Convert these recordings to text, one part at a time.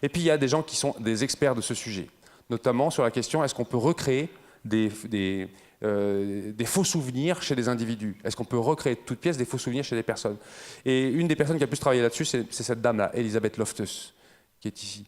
Et puis il y a des gens qui sont des experts de ce sujet, notamment sur la question est-ce qu'on peut recréer des faux souvenirs chez des individus? Est-ce qu'on peut recréer de toutes pièces des faux souvenirs chez des personnes? Et une des personnes qui a plus travaillé là-dessus, c'est cette dame-là, Elisabeth Loftus, qui est ici.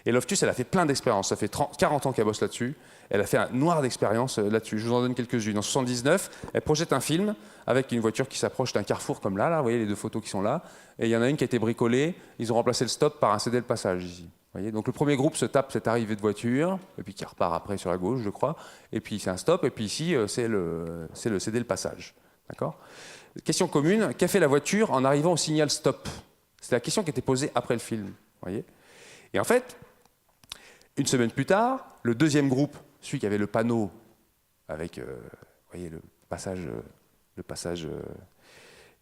Et Loftus, elle a fait plein d'expériences, ça fait 40 ans qu'elle bosse là-dessus. Elle a fait un noir d'expérience là-dessus. Je vous en donne quelques-unes. En 79, elle projette un film avec une voiture qui s'approche d'un carrefour comme là, vous voyez les deux photos qui sont là. Et il y en a une qui a été bricolée, ils ont remplacé le stop par un cédé le passage ici. Vous voyez, donc le premier groupe se tape cette arrivée de voiture, et puis qui repart après sur la gauche, je crois. Et puis c'est un stop, et puis ici, c'est le cédé le passage. D'accord ? Question commune, qu'a fait la voiture en arrivant au signal stop? C'est la question qui était posée après le film. Vous voyez ? Et en fait, une semaine plus tard, le deuxième groupe, celui qui avait le panneau avec vous voyez, le passage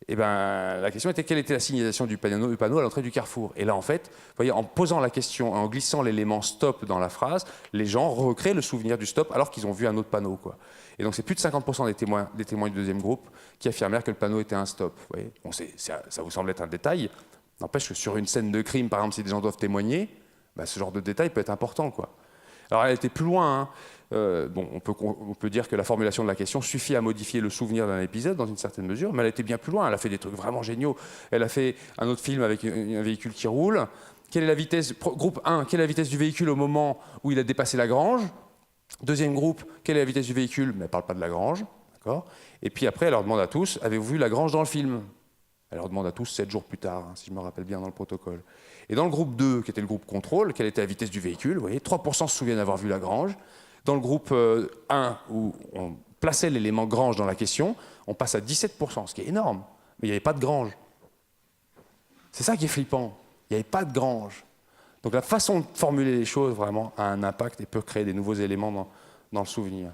et ben, la question était quelle était la signalisation du panneau à l'entrée du carrefour. Et là, en fait, vous voyez, en posant la question, en glissant l'élément stop dans la phrase, les gens recréent le souvenir du stop alors qu'ils ont vu un autre panneau, quoi. Et donc, c'est plus de 50% des témoins du deuxième groupe qui affirmèrent que le panneau était un stop. Vous voyez, bon, ça vous semble être un détail. N'empêche que sur une scène de crime, par exemple, si des gens doivent témoigner, ben, ce genre de détail peut être important, quoi. Alors, elle était plus loin, hein. Bon, on peut dire que la formulation de la question suffit à modifier le souvenir d'un épisode dans une certaine mesure, mais elle était bien plus loin. Elle a fait des trucs vraiment géniaux. Elle a fait un autre film avec un véhicule qui roule. Quelle est la vitesse, groupe 1, quelle est la vitesse du véhicule au moment où il a dépassé la grange? Deuxième groupe, quelle est la vitesse du véhicule? Mais elle ne parle pas de la grange. D'accord. Et puis après, elle leur demande à tous, avez-vous vu la grange dans le film? Elle leur demande à tous 7 jours plus tard, hein, si je me rappelle bien dans le protocole. Et dans le groupe 2, qui était le groupe contrôle, quelle était la vitesse du véhicule? Vous voyez, 3% se souviennent avoir vu la grange. Dans le groupe 1, où on plaçait l'élément grange dans la question, on passe à 17%, ce qui est énorme. Mais il n'y avait pas de grange. C'est ça qui est flippant. Il n'y avait pas de grange. Donc la façon de formuler les choses, vraiment, a un impact et peut créer des nouveaux éléments dans le souvenir.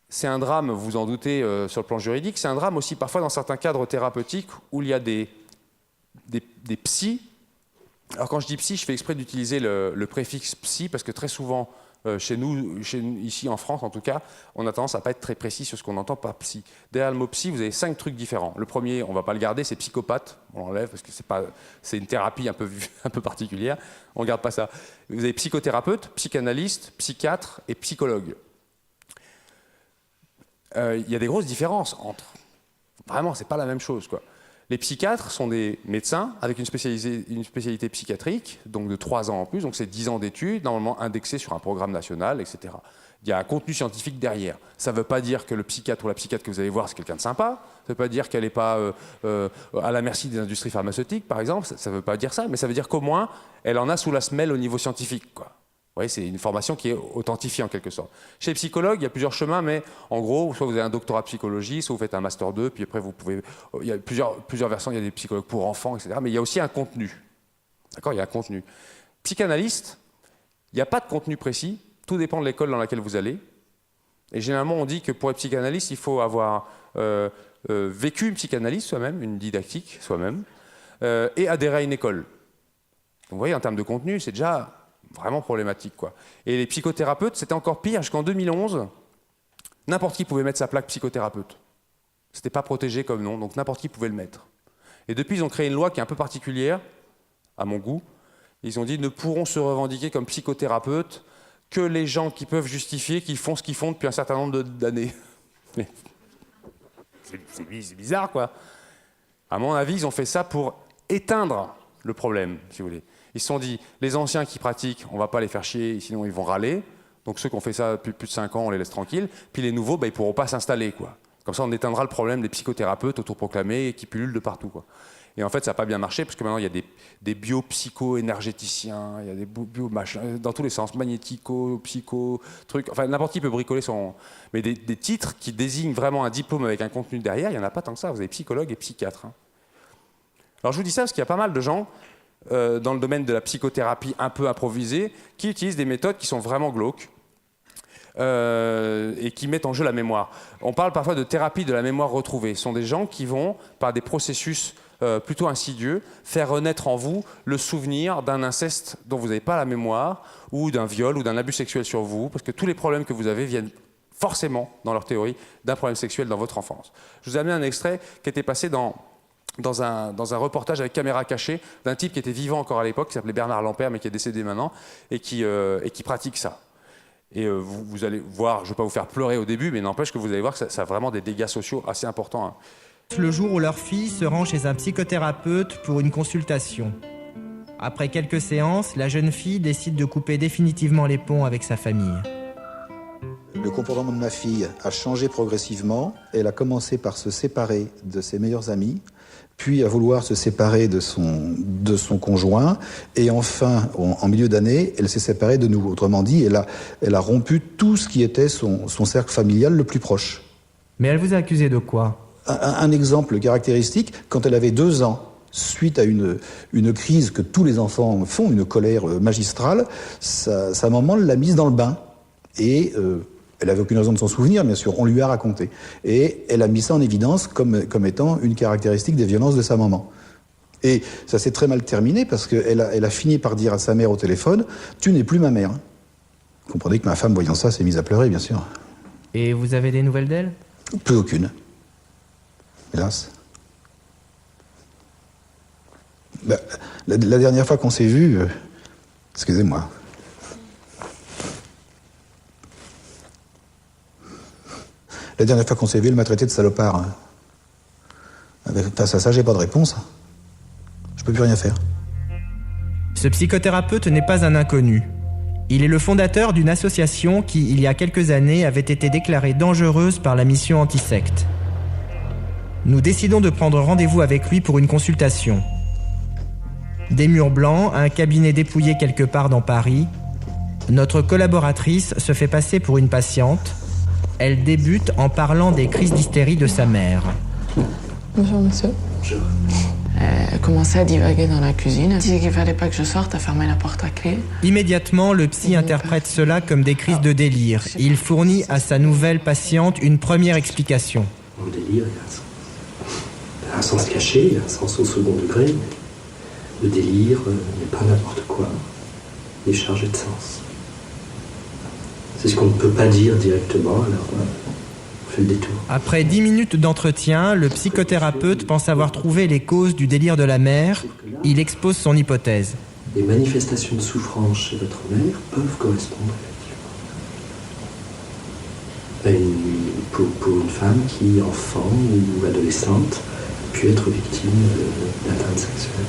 C'est un drame, vous vous en doutez, sur le plan juridique. C'est un drame aussi parfois dans certains cadres thérapeutiques où il y a des psys. Alors quand je dis psy, je fais exprès d'utiliser le préfixe psy parce que très souvent, chez nous, ici en France en tout cas, on a tendance à ne pas être très précis sur ce qu'on entend par psy. Derrière le mot psy, vous avez 5 trucs différents. Le premier, on ne va pas le garder, c'est psychopathe. On l'enlève parce que c'est une thérapie un peu particulière. On ne garde pas ça. Vous avez psychothérapeute, psychanalyste, psychiatre et psychologue. Il y a des grosses différences entre. Vraiment, ce n'est pas la même chose, quoi. Les psychiatres sont des médecins avec une spécialité psychiatrique, donc de 3 ans en plus, donc c'est 10 ans d'études, normalement indexés sur un programme national, etc. Il y a un contenu scientifique derrière. Ça ne veut pas dire que le psychiatre ou la psychiatre que vous allez voir, c'est quelqu'un de sympa. Ça ne veut pas dire qu'elle n'est pas à la merci des industries pharmaceutiques, par exemple. Ça ne veut pas dire ça, mais ça veut dire qu'au moins, elle en a sous la semelle au niveau scientifique, quoi. Vous voyez, c'est une formation qui est authentifiée en quelque sorte. Chez les psychologues, il y a plusieurs chemins, mais en gros, soit vous avez un doctorat de psychologie, soit vous faites un master 2, puis après vous pouvez. Il y a plusieurs versants, il y a des psychologues pour enfants, etc. Mais il y a aussi un contenu. D'accord, il y a un contenu. Psychanalyste, il n'y a pas de contenu précis, tout dépend de l'école dans laquelle vous allez. Et généralement, on dit que pour être psychanalyste, il faut avoir vécu une psychanalyse soi-même, une didactique soi-même, et adhérer à une école. Donc vous voyez, en termes de contenu, c'est déjà vraiment problématique, quoi. Et les psychothérapeutes, c'était encore pire. Jusqu'en 2011, n'importe qui pouvait mettre sa plaque psychothérapeute. C'était pas protégé comme nom, donc n'importe qui pouvait le mettre. Et depuis, ils ont créé une loi qui est un peu particulière, à mon goût. Ils ont dit ne pourront se revendiquer comme psychothérapeutes que les gens qui peuvent justifier qu'ils font ce qu'ils font depuis un certain nombre d'années. C'est bizarre, quoi. À mon avis, ils ont fait ça pour éteindre le problème, si vous voulez. Ils se sont dit, les anciens qui pratiquent, on ne va pas les faire chier, sinon ils vont râler. Donc ceux qui ont fait ça depuis plus de 5 ans, on les laisse tranquilles. Puis les nouveaux, ils ne pourront pas s'installer, quoi. Comme ça, on éteindra le problème des psychothérapeutes autoproclamés et qui pullulent de partout, quoi. Et en fait, ça n'a pas bien marché, parce que maintenant, il y a des biopsycho-énergéticiens, il y a des bio-machins, dans tous les sens, magnético, psycho, trucs. Enfin, n'importe qui peut bricoler son... Mais des titres qui désignent vraiment un diplôme avec un contenu derrière, il n'y en a pas tant que ça. Vous avez psychologue et psychiatre, hein. Alors je vous dis ça parce qu'il y a pas mal de gens dans le domaine de la psychothérapie un peu improvisée qui utilisent des méthodes qui sont vraiment glauques et qui mettent en jeu la mémoire. On parle parfois de thérapie de la mémoire retrouvée. Ce sont des gens qui vont, par des processus plutôt insidieux, faire renaître en vous le souvenir d'un inceste dont vous n'avez pas la mémoire, ou d'un viol ou d'un abus sexuel sur vous, parce que tous les problèmes que vous avez viennent forcément, dans leur théorie, d'un problème sexuel dans votre enfance. Je vous ai amené un extrait qui était passé dans dans un reportage avec caméra cachée d'un type qui était vivant encore à l'époque, qui s'appelait Bernard Lampert, mais qui est décédé maintenant, et qui pratique ça. Et vous allez voir, je ne vais pas vous faire pleurer au début, mais n'empêche que vous allez voir que ça a vraiment des dégâts sociaux assez importants. Hein. Le jour où leur fille se rend chez un psychothérapeute pour une consultation. Après quelques séances, la jeune fille décide de couper définitivement les ponts avec sa famille. Le comportement de ma fille a changé progressivement. Elle a commencé par se séparer de ses meilleurs amis, puis à vouloir se séparer de son conjoint, et enfin, en milieu d'année, elle s'est séparée de nous. Autrement dit, elle a rompu tout ce qui était son cercle familial le plus proche. Mais elle vous a accusé de quoi ? Un exemple caractéristique, quand elle avait 2 ans, suite à une crise que tous les enfants font, une colère magistrale, sa maman l'a mise dans le bain. Et elle n'avait aucune raison de s'en souvenir, bien sûr, on lui a raconté. Et elle a mis ça en évidence comme étant une caractéristique des violences de sa maman. Et ça s'est très mal terminé parce qu'elle a fini par dire à sa mère au téléphone « Tu n'es plus ma mère ». Vous comprenez que ma femme, voyant ça, s'est mise à pleurer, bien sûr. Et vous avez des nouvelles d'elle ? Plus aucune. Hélas. La dernière fois qu'on s'est vus... excusez-moi. La dernière fois qu'on s'est vu, elle m'a traité de salopard. Hein. Face à ça, j'ai pas de réponse. Je peux plus rien faire. Ce psychothérapeute n'est pas un inconnu. Il est le fondateur d'une association qui, il y a quelques années, avait été déclarée dangereuse par la mission anti-secte. Nous décidons de prendre rendez-vous avec lui pour une consultation. Des murs blancs, un cabinet dépouillé quelque part dans Paris. Notre collaboratrice se fait passer pour une patiente. Elle débute en parlant des crises d'hystérie de sa mère. Bonjour monsieur. Bonjour. Elle commençait à divaguer dans la cuisine. Elle disait qu'il fallait pas que je sorte, à fermer la porte à clé. Immédiatement, le psy interprète cela comme des crises de délire. Il fournit à sa nouvelle patiente une première explication. Dans le délire, il y a un sens caché, il y a un sens au second degré. Le délire n'est pas n'importe quoi. Il est chargé de sens. C'est ce qu'on ne peut pas dire directement, alors on fait le détour. Après 10 minutes d'entretien, le psychothérapeute pense avoir trouvé les causes du délire de la mère. Il expose son hypothèse. Les manifestations de souffrance chez votre mère peuvent correspondre effectivement pour une femme qui, enfant ou adolescente, a pu être victime d'atteinte sexuelle.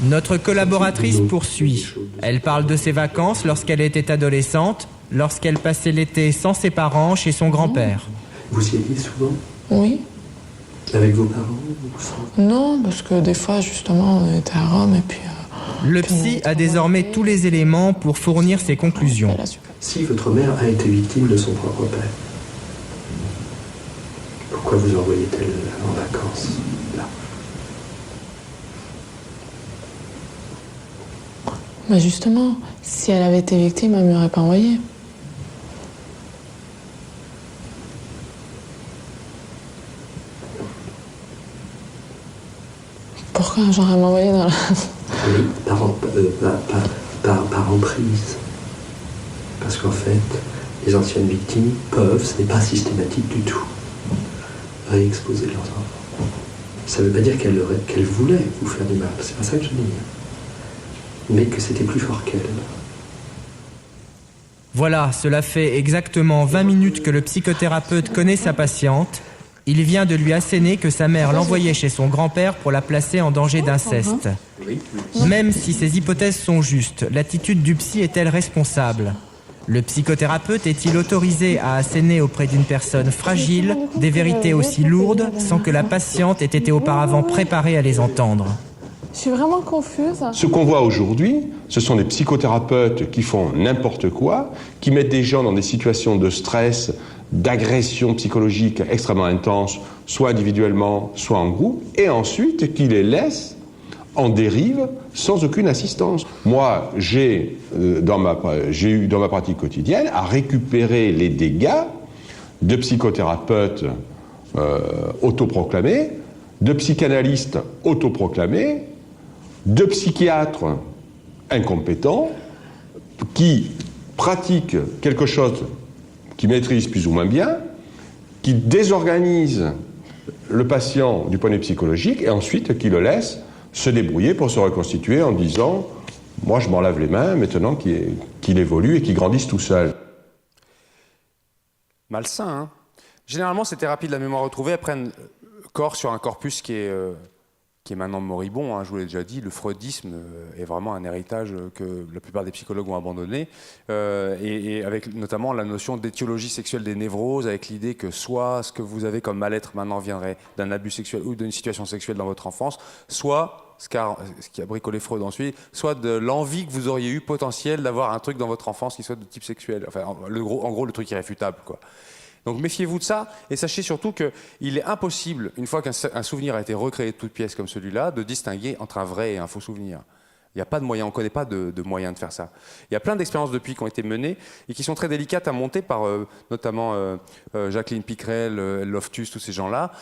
Notre collaboratrice poursuit. Elle parle de ses vacances lorsqu'elle était adolescente, lorsqu'elle passait l'été sans ses parents chez son grand-père. Vous y alliez souvent ? Oui. Avec vos parents ou sans ? Non, parce que des fois, justement, on était à Rome et puis... Le psy a désormais tous les éléments pour fournir ses conclusions. Si votre mère a été victime de son propre père, pourquoi vous envoyez-elle en vacances là ? Mais justement, si elle avait été victime, elle ne m'aurait pas envoyé. Pourquoi j'aurais m'envoyé dans la... Oui, par emprise. Parce qu'en fait, les anciennes victimes peuvent, ce n'est pas systématique du tout, réexposer leurs enfants. Ça ne veut pas dire qu'elle voulait vous faire du mal, c'est pas ça que je dis. Mais que c'était plus fort qu'elle. Voilà, cela fait exactement 20 minutes que le psychothérapeute connaît sa patiente. Il vient de lui asséner que sa mère l'envoyait chez son grand-père pour la placer en danger d'inceste. Même si ces hypothèses sont justes, l'attitude du psy est-elle responsable ? Le psychothérapeute est-il autorisé à asséner auprès d'une personne fragile des vérités aussi lourdes sans que la patiente ait été auparavant préparée à les entendre ? Je suis vraiment confuse. Ce qu'on voit aujourd'hui, ce sont des psychothérapeutes qui font n'importe quoi, qui mettent des gens dans des situations de stress, d'agression psychologique extrêmement intense, soit individuellement, soit en groupe, et ensuite qui les laissent en dérive sans aucune assistance. Moi, j'ai eu dans ma pratique quotidienne à récupérer les dégâts de psychothérapeutes autoproclamés, de psychanalystes autoproclamés, de psychiatres incompétents qui pratiquent quelque chose qu'ils maîtrisent plus ou moins bien, qui désorganisent le patient du point de vue psychologique et ensuite qui le laisse se débrouiller pour se reconstituer en disant « moi je m'en lave les mains maintenant qu'il évolue et qu'il grandisse tout seul ». Malsain, hein. Généralement, ces thérapies de la mémoire retrouvée, elles prennent corps sur un corpus qui est maintenant moribond, hein, je vous l'ai déjà dit. Le freudisme est vraiment un héritage que la plupart des psychologues ont abandonné, et avec notamment la notion d'étiologie sexuelle des névroses, avec l'idée que soit ce que vous avez comme mal-être maintenant viendrait d'un abus sexuel ou d'une situation sexuelle dans votre enfance, soit ce qui a bricolé Freud ensuite, soit de l'envie que vous auriez eu potentielle d'avoir un truc dans votre enfance qui soit de type sexuel. Enfin, en gros, le truc irréfutable, quoi. Donc méfiez-vous de ça, et sachez surtout qu'il est impossible, une fois qu'un souvenir a été recréé de toutes pièces comme celui-là, de distinguer entre un vrai et un faux souvenir. Il n'y a pas de moyen, on ne connaît pas de moyen de faire ça. Il y a plein d'expériences depuis qui ont été menées et qui sont très délicates à monter par notamment Jacqueline Pickrell, Loftus, tous ces gens-là,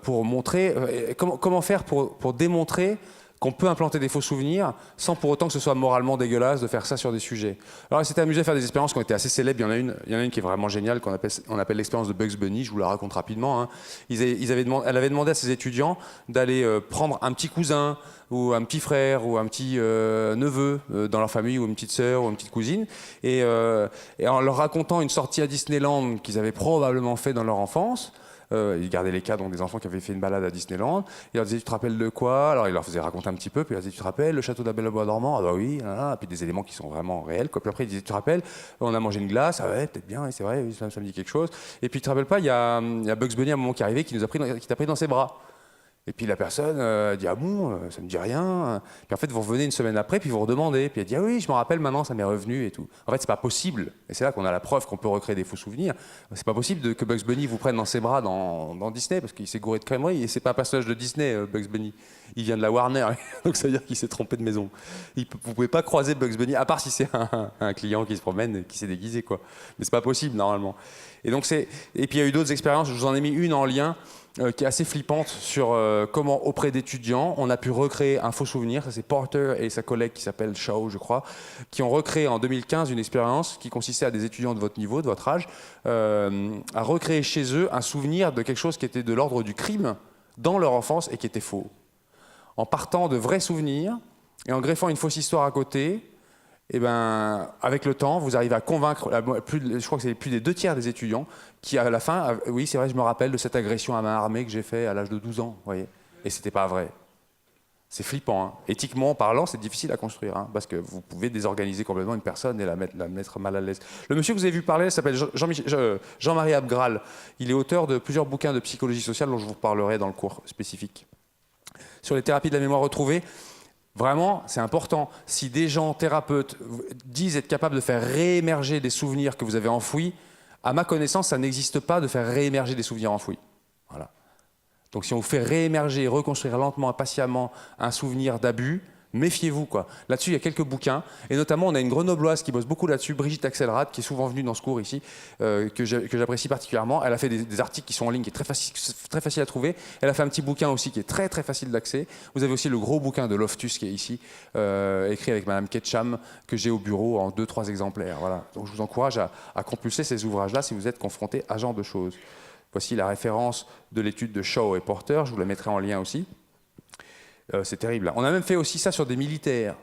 pour montrer comment faire pour démontrer qu'on peut implanter des faux souvenirs sans pour autant que ce soit moralement dégueulasse de faire ça sur des sujets. Alors ils s'étaient amusés à faire des expériences qui ont été assez célèbres. Il y en a une qui est vraiment géniale, on appelle l'expérience de Bugs Bunny, je vous la raconte rapidement. Hein. Elle avait demandé à ses étudiants d'aller prendre un petit cousin ou un petit frère ou un petit neveu dans leur famille, ou une petite sœur ou une petite cousine, et en leur racontant une sortie à Disneyland qu'ils avaient probablement fait dans leur enfance. Ils gardaient les cas, donc des enfants qui avaient fait une balade à Disneyland. Il leur disait, tu te rappelles de quoi? Alors il leur faisait raconter un petit peu, puis il leur disait, tu te rappelles le château de la Belle au Bois dormant? Ah bah oui, et puis des éléments qui sont vraiment réels, quoi. Puis après il disait, tu te rappelles, on a mangé une glace? Ah ouais, peut-être bien, oui, c'est vrai, oui, ça me dit quelque chose. Et puis tu te rappelles pas, il y a Bugs Bunny à un moment qui est arrivé, qui t'a pris dans ses bras. Et puis la personne dit, ah bon, ça me dit rien. Puis en fait, vous revenez une semaine après, puis vous redemandez. Puis elle dit, ah oui, je me rappelle maintenant, ça m'est revenu et tout. En fait, c'est pas possible. Et c'est là qu'on a la preuve qu'on peut recréer des faux souvenirs. C'est pas possible que Bugs Bunny vous prenne dans ses bras dans Disney, parce qu'il s'est gouré de crèmerie. Et c'est pas un personnage de Disney, Bugs Bunny. Il vient de la Warner, donc ça veut dire qu'il s'est trompé de maison. Vous pouvez pas croiser Bugs Bunny, à part si c'est un client qui se promène, qui s'est déguisé, quoi. Mais c'est pas possible, normalement. Et puis il y a eu d'autres expériences, je vous en ai mis une en lien, qui est assez flippante sur comment, auprès d'étudiants, on a pu recréer un faux souvenir. Ça, c'est Porter et sa collègue qui s'appelle Shaw, je crois, qui ont recréé en 2015 une expérience qui consistait à des étudiants de votre niveau, de votre âge, à recréer chez eux un souvenir de quelque chose qui était de l'ordre du crime dans leur enfance et qui était faux. En partant de vrais souvenirs et en greffant une fausse histoire à côté. Et ben, avec le temps, vous arrivez à convaincre, je crois que c'est plus des 2/3 des étudiants qui, à la fin, oui, c'est vrai, je me rappelle de cette agression à main armée que j'ai fait à l'âge de 12 ans, vous voyez. Et c'était pas vrai. C'est flippant, hein. Éthiquement parlant, c'est difficile à construire, hein, parce que vous pouvez désorganiser complètement une personne et la mettre mal à l'aise. Le monsieur que vous avez vu parler s'appelle Jean-Marie Abgral. Il est auteur de plusieurs bouquins de psychologie sociale dont je vous parlerai dans le cours spécifique. Sur les thérapies de la mémoire retrouvée, vraiment, c'est important. Si des gens, thérapeutes, disent être capables de faire réémerger des souvenirs que vous avez enfouis, à ma connaissance, ça n'existe pas de faire réémerger des souvenirs enfouis. Voilà. Donc si on vous fait réémerger, reconstruire lentement et patiemment un souvenir d'abus, méfiez-vous, quoi. Là-dessus, il y a quelques bouquins, et notamment, on a une grenobloise qui bosse beaucoup là-dessus, Brigitte Axelrad, qui est souvent venue dans ce cours ici, que j'apprécie particulièrement. Elle a fait des articles qui sont en ligne, qui est très facile à trouver. Elle a fait un petit bouquin aussi qui est très très facile d'accès. Vous avez aussi le gros bouquin de Loftus qui est ici, écrit avec Madame Ketcham, que j'ai au bureau en 2-3 exemplaires. Voilà. Donc je vous encourage à compulser ces ouvrages-là si vous êtes confronté à ce genre de choses. Voici la référence de l'étude de Shaw et Porter, je vous la mettrai en lien aussi. C'est terrible. On a même fait aussi ça sur des militaires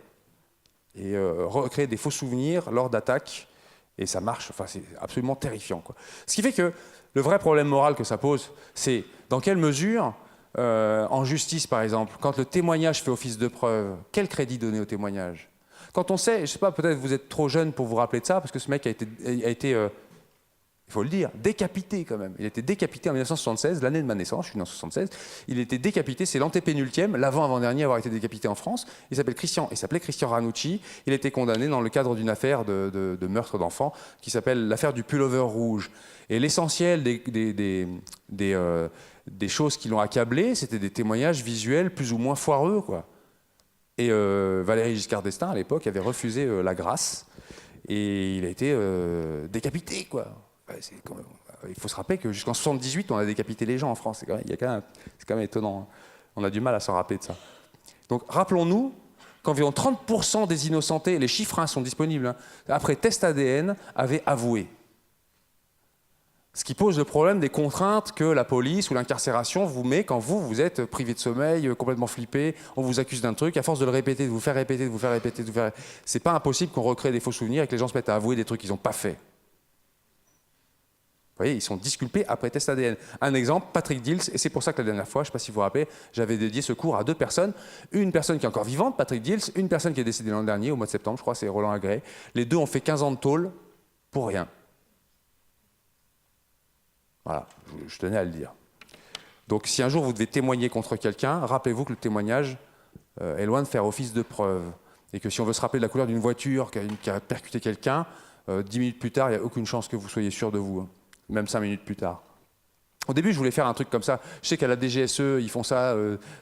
et recréer des faux souvenirs lors d'attaques, et ça marche. Enfin, c'est absolument terrifiant, quoi. Ce qui fait que le vrai problème moral que ça pose, c'est dans quelle mesure, en justice par exemple, quand le témoignage fait office de preuve, quel crédit donner au témoignage? Quand on sait, je sais pas, peut-être vous êtes trop jeune pour vous rappeler de ça, parce que ce mec a été il faut le dire, décapité quand même. Il a été décapité en 1976, l'année de ma naissance, je suis né en 1976. Il a été décapité, c'est l'antépénultième, l'avant-avant-dernier à avoir été décapité en France. Il s'appelait Christian Ranucci. Il a été condamné dans le cadre d'une affaire de meurtre d'enfants qui s'appelle l'affaire du pullover rouge. Et l'essentiel des choses qui l'ont accablé, c'était des témoignages visuels plus ou moins foireux, quoi. Et Valéry Giscard d'Estaing, à l'époque, avait refusé la grâce. Et il a été décapité, quoi. Il faut se rappeler que jusqu'en 1978, on a décapité les gens en France. C'est quand même étonnant. On a du mal à s'en rappeler de ça. Donc rappelons-nous qu'environ 30% des innocentés, les chiffres sont disponibles, après test ADN, avaient avoué. Ce qui pose le problème des contraintes que la police ou l'incarcération vous met quand vous êtes privé de sommeil, complètement flippé, on vous accuse d'un truc, à force de le répéter, de vous faire répéter, de vous faire répéter, de vous faire... C'est pas impossible qu'on recrée des faux souvenirs et que les gens se mettent à avouer des trucs qu'ils n'ont pas fait. Vous voyez, ils sont disculpés après test ADN. Un exemple, Patrick Dils, et c'est pour ça que la dernière fois, je ne sais pas si vous vous rappelez, j'avais dédié ce cours à 2 personnes. Une personne qui est encore vivante, Patrick Dils, une personne qui est décédée l'an dernier, au mois de septembre, je crois, c'est Roland Agré. Les 2 ont fait 15 ans de tôle pour rien. Voilà, je tenais à le dire. Donc si un jour vous devez témoigner contre quelqu'un, rappelez-vous que le témoignage est loin de faire office de preuve. Et que si on veut se rappeler de la couleur d'une voiture qui a percuté quelqu'un, 10 minutes plus tard, il n'y a aucune chance que vous soyez sûr de vous, hein. Même 5 minutes plus tard. Au début, je voulais faire un truc comme ça. Je sais qu'à la DGSE, ils font ça.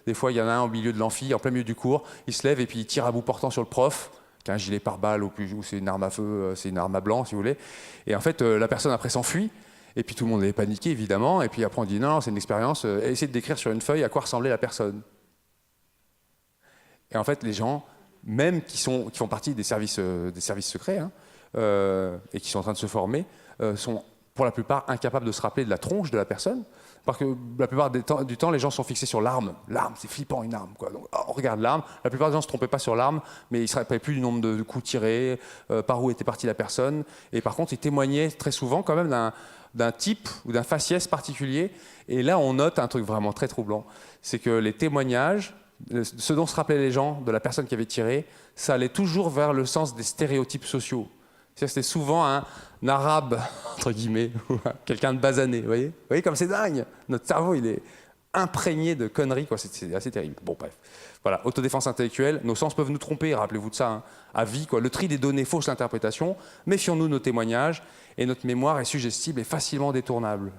Des fois, il y en a un au milieu de l'amphi, en plein milieu du cours. Il se lève et puis il tire à bout portant sur le prof, qui a un gilet pare-balles ou c'est une arme à feu, c'est une arme à blanc, si vous voulez. Et en fait, la personne après s'enfuit. Et puis tout le monde est paniqué, évidemment. Et puis après, on dit non, c'est une expérience. Essayez de décrire sur une feuille à quoi ressemblait la personne. Et en fait, les gens, même qui font partie des services secrets, hein, et qui sont en train de se former, sont pour la plupart incapables de se rappeler de la tronche de la personne, parce que la plupart du temps, les gens sont fixés sur l'arme. L'arme, c'est flippant, une arme, quoi. Donc, on regarde l'arme. La plupart des gens ne se trompaient pas sur l'arme, mais ils ne se rappelaient plus du nombre de coups tirés, par où était partie la personne. Et par contre, ils témoignaient très souvent quand même d'un type ou d'un faciès particulier. Et là, on note un truc vraiment très troublant. C'est que les témoignages, ce dont se rappelaient les gens de la personne qui avait tiré, ça allait toujours vers le sens des stéréotypes sociaux. C'était souvent un arabe, entre guillemets, quelqu'un de basané, vous voyez comme c'est dingue. Notre cerveau, il est imprégné de conneries, quoi. C'est assez terrible. Bon, bref. Voilà, autodéfense intellectuelle, nos sens peuvent nous tromper, rappelez-vous de ça, hein, à vie, quoi. Le tri des données, fausse l'interprétation, méfions-nous de nos témoignages, et notre mémoire est suggestible et facilement détournable.